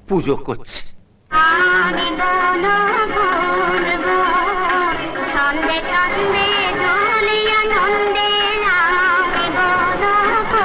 পুজো করছে। আমি বলো বলবো ছন্দে ছন্দে দোলিয়া নন্দে আমি বলো বলবো।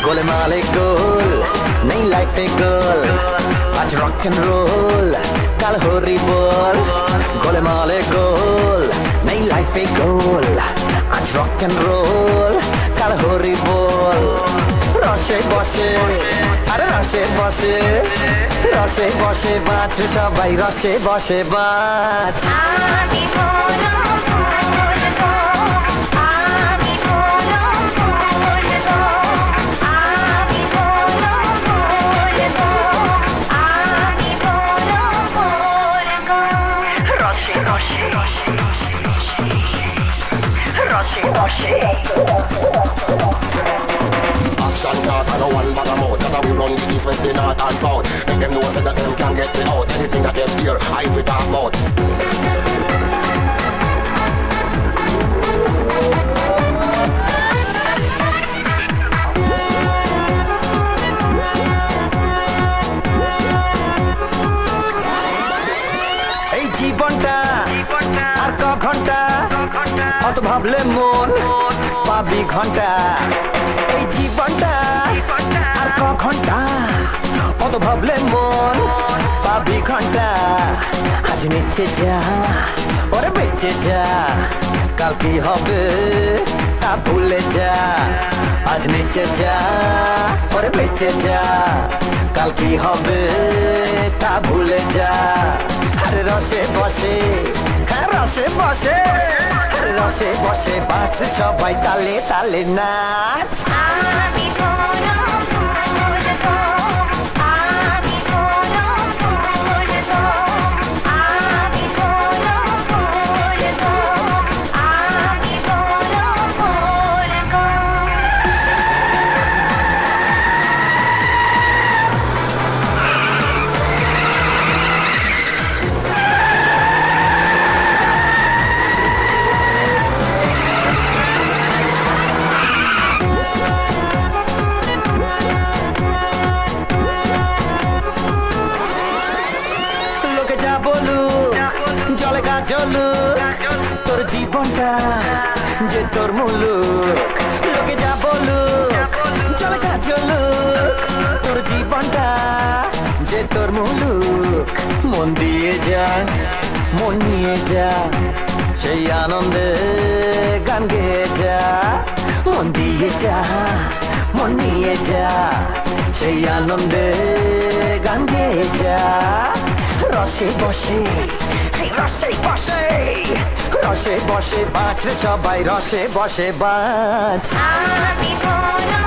गोलमाले गोल नई लाइफ पे गोल आज रॉक एंड रोल कल होरी बोल गोलमाले गोल नई लाइफ पे गोल आज रॉक एंड रोल कल होरी बोल रसे बसे अरे रसे बसे बाँच सबाई रसे बसे बाँच আমি বলো বলবো আমি বলো বলবো আমি বলো বলবো আমি বলো বলবো। रसे रसे रसे रसे रसे Action talk and no one bother mouth. That's how we run the east, west, the north and south. Make them know so that them can get me out. Anything that them hear, I will talk about. এই জীবনটা আর ক ঘন্টা অত ভাবলে মন পাবি ঘন্টা এই জীবনটা আর ক ঘন্টা অত ভাবলে মন পাবি ঘন্টা আজ নিচে যা ওরে বেঁচে যা কাল কি হবে তা ভুলে যা আজ নিচে যা ওরে বেঁচে যা কাল কি হবে তা ভুলে যা আরে রসে বসে হ্যাঁ রসে বসে রসে বসে বাঁচ সবাই তালে তালে নাচ আমি বলো বলবো আমি বলো বলবো আমি বলো বলবো আমি বলো বলবো। লোকে যা বলু জলে গা জলু তোর জীবনটা যে তোর মুলুক লোকে যা বলু জলে গা জলু তোর জীবনটা যে তোর মুলুক মন দিয়ে যা মন নিয়ে যা সেই আনন্দে গান গেয়ে যা মন দিয়ে যা মন নিয়ে যা সেই আনন্দে গান গেয়ে যা রসে বসে রসে বসে রসে বসে বাঁচ রে সবাই রসে বসে বাঁচ আমি বলো